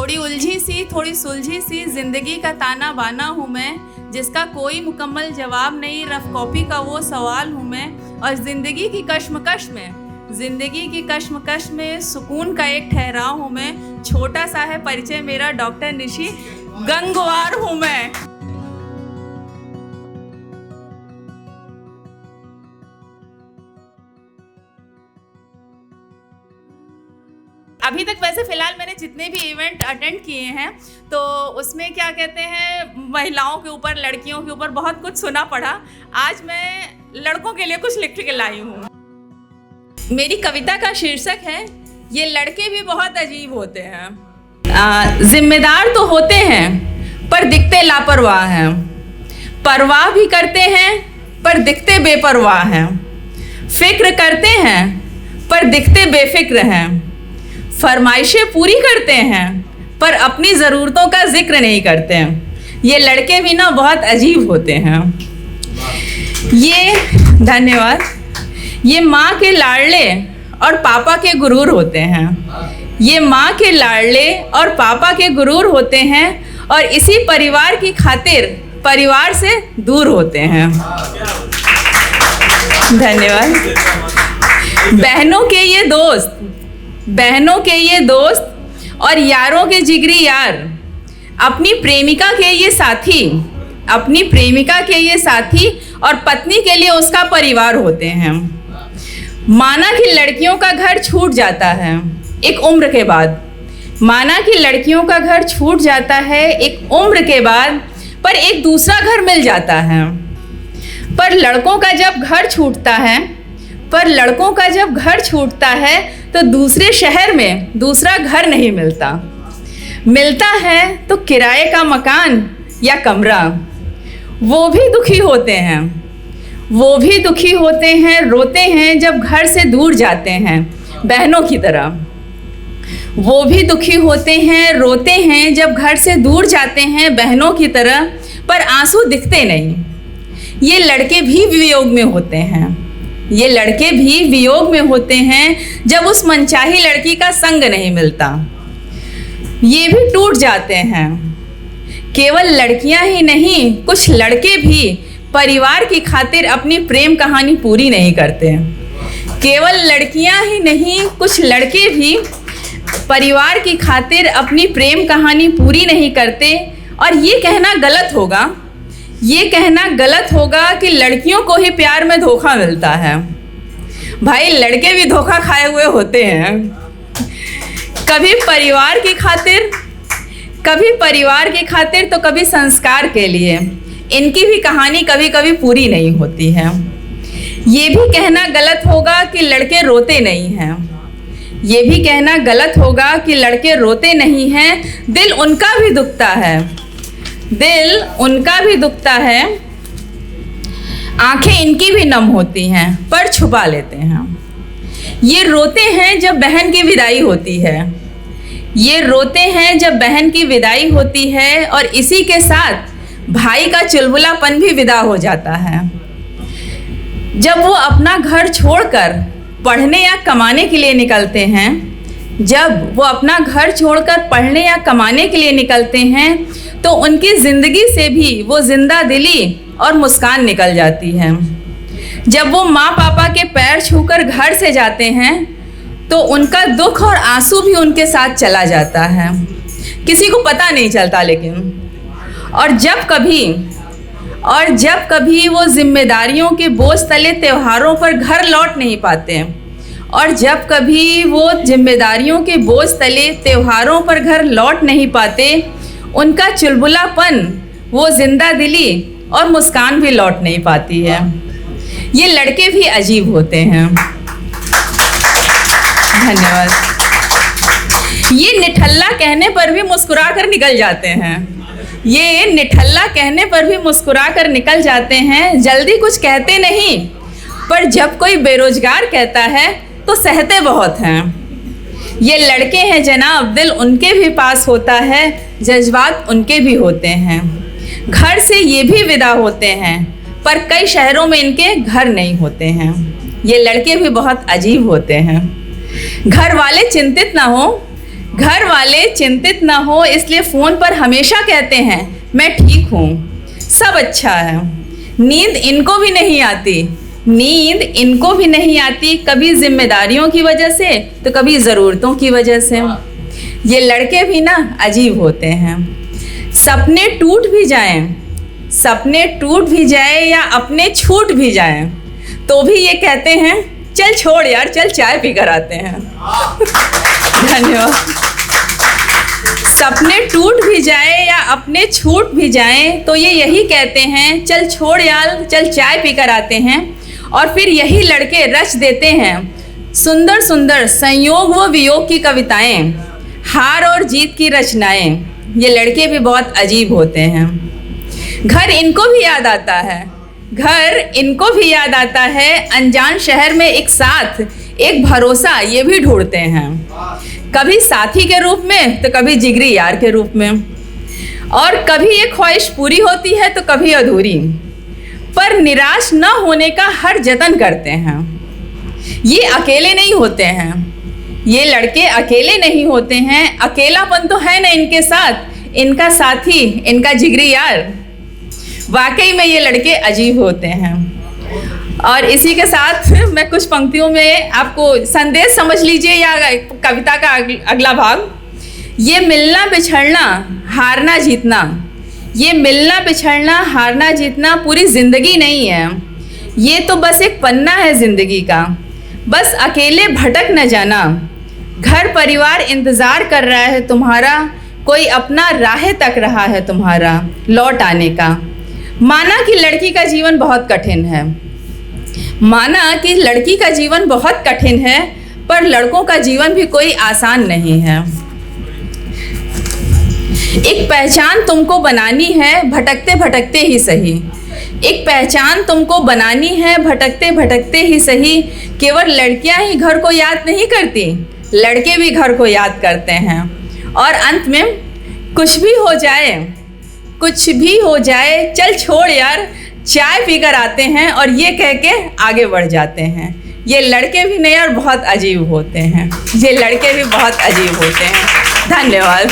थोड़ी उलझी सी थोड़ी सुलझी सी जिंदगी का ताना बाना हूँ मैं, जिसका कोई मुकम्मल जवाब नहीं, रफ कॉपी का वो सवाल हूँ मैं। और जिंदगी की कश्मकश में सुकून का एक ठहराव हूँ मैं। छोटा सा है परिचय मेरा, डॉक्टर निशी गंगवार हूँ मैं। अभी तक वैसे फ़िलहाल मैंने जितने भी इवेंट अटेंड किए हैं तो उसमें क्या कहते हैं, महिलाओं के ऊपर, लड़कियों के ऊपर बहुत कुछ सुना पड़ा। आज मैं लड़कों के लिए कुछ लिख के लाई हूँ। मेरी कविता का शीर्षक है ये लड़के भी बहुत अजीब होते हैं। जिम्मेदार तो होते हैं पर दिखते लापरवाह हैं, परवाह भी करते हैं पर दिखते बेपरवाह हैं, फिक्र करते हैं पर दिखते बेफिक्र हैं, फरमाइशें पूरी करते हैं पर अपनी ज़रूरतों का जिक्र नहीं करते हैं। ये लड़के भी ना बहुत अजीब होते हैं। ये धन्यवाद। ये माँ के लाडले और पापा के गुरूर होते हैं। ये माँ के लाडले और पापा के गुरूर होते हैं और इसी परिवार की खातिर परिवार से दूर होते हैं। धन्यवाद। बहनों के ये दोस्त और यारों के जिगरी यार, अपनी प्रेमिका के ये साथी और पत्नी के लिए उसका परिवार होते हैं। माना कि लड़कियों का घर छूट जाता है एक उम्र के बाद, पर एक दूसरा घर मिल जाता है। पर लड़कों का जब घर छूटता है तो दूसरे शहर में दूसरा घर नहीं मिलता है तो किराए का मकान या कमरा। वो भी दुखी होते हैं, रोते हैं जब घर से दूर जाते हैं बहनों की तरह। वो भी दुखी होते हैं, रोते हैं जब घर से दूर जाते हैं बहनों की तरह, पर आंसू दिखते नहीं। ये लड़के भी वियोग में होते हैं जब उस मनचाही लड़की का संग नहीं मिलता। ये भी टूट जाते हैं। केवल लड़कियां ही नहीं, कुछ लड़के भी परिवार की खातिर अपनी प्रेम कहानी पूरी नहीं करते। केवल लड़कियां ही नहीं, कुछ लड़के भी परिवार की खातिर अपनी प्रेम कहानी पूरी नहीं करते। और ये कहना गलत होगा कि लड़कियों को ही प्यार में धोखा मिलता है। भाई लड़के भी धोखा खाए हुए होते हैं, कभी परिवार की खातिर तो कभी संस्कार के लिए। इनकी भी कहानी कभी कभी पूरी नहीं होती है। ये भी कहना गलत होगा कि लड़के रोते नहीं हैं। दिल उनका भी दुखता है, आंखें इनकी भी नम होती हैं पर छुपा लेते हैं। ये रोते हैं जब बहन की विदाई होती है और इसी के साथ भाई का चुलबुलापन भी विदा हो जाता है। जब वो अपना घर छोड़कर पढ़ने या कमाने के लिए निकलते हैं तो उनकी ज़िंदगी से भी वो जिंदा दिली और मुस्कान निकल जाती है। जब वो माँ पापा के पैर छूकर घर से जाते हैं तो उनका दुख और आंसू भी उनके साथ चला जाता है, किसी को पता नहीं चलता। लेकिन और जब कभी वो जिम्मेदारियों के बोझ तले त्योहारों पर घर लौट नहीं पाते, उनका चुलबुलापन, वो जिंदा दिली और मुस्कान भी लौट नहीं पाती है। ये लड़के भी अजीब होते हैं। धन्यवाद। ये निठल्ला कहने पर भी मुस्कुरा कर निकल जाते हैं। जल्दी कुछ कहते नहीं, पर जब कोई बेरोजगार कहता है तो सहते बहुत हैं। ये लड़के हैं जनाब, दिल उनके भी पास होता है, जज्बात उनके भी होते हैं। घर से ये भी विदा होते हैं, पर कई शहरों में इनके घर नहीं होते हैं। ये लड़के भी बहुत अजीब होते हैं। घर वाले चिंतित ना हो, घर वाले चिंतित ना हो इसलिए फ़ोन पर हमेशा कहते हैं मैं ठीक हूँ, सब अच्छा है। नींद इनको भी नहीं आती, नींद इनको भी नहीं आती, कभी जिम्मेदारियों की वजह से तो कभी ज़रूरतों की वजह से। ये लड़के भी ना अजीब होते हैं। सपने टूट भी जाएं, सपने टूट भी जाए या अपने छूट भी जाएं तो भी ये कहते हैं चल छोड़ यार, चल चाय पी कर आते हैं। धन्यवाद। सपने टूट भी जाए या अपने छूट भी जाएं तो ये यही कहते हैं चल छोड़ यार, चल चाय पी कर आते हैं। और फिर यही लड़के रच देते हैं सुंदर सुंदर संयोग व वियोग की कविताएं, हार और जीत की रचनाएं। ये लड़के भी बहुत अजीब होते हैं। घर इनको भी याद आता है, घर इनको भी याद आता है, अनजान शहर में एक साथ एक भरोसा ये भी ढूंढते हैं, कभी साथी के रूप में तो कभी जिगरी यार के रूप में। और कभी ये ख्वाहिश पूरी होती है तो कभी अधूरी, पर निराश न होने का हर जतन करते हैं। ये अकेले नहीं होते हैं, ये लड़के अकेले नहीं होते हैं, अकेलापन तो है ना इनके साथ, इनका साथी, इनका जिगरी यार। वाकई में ये लड़के अजीब होते हैं। और इसी के साथ मैं कुछ पंक्तियों में आपको संदेश समझ लीजिए या कविता का अगला भाग। ये मिलना बिछड़ना हारना जीतना, ये मिलना बिछड़ना हारना जीतना पूरी ज़िंदगी नहीं है, ये तो बस एक पन्ना है ज़िंदगी का। बस अकेले भटक न जाना, घर परिवार इंतज़ार कर रहा है तुम्हारा, कोई अपना राह तक रहा है तुम्हारा लौट आने का। माना कि लड़की का जीवन बहुत कठिन है, माना कि लड़की का जीवन बहुत कठिन है, पर लड़कों का जीवन भी कोई आसान नहीं है। एक पहचान तुमको बनानी है भटकते भटकते ही सही, एक पहचान तुमको बनानी है भटकते भटकते ही सही। केवल लड़कियां ही घर को याद नहीं करती, लड़के भी घर को याद करते हैं। और अंत में कुछ भी हो जाए, कुछ भी हो जाए, चल छोड़ यार चाय पी कर आते हैं, और ये कह के आगे बढ़ जाते हैं। ये लड़के भी नहीं और बहुत अजीब होते हैं, ये लड़के भी बहुत अजीब होते हैं। धन्यवाद।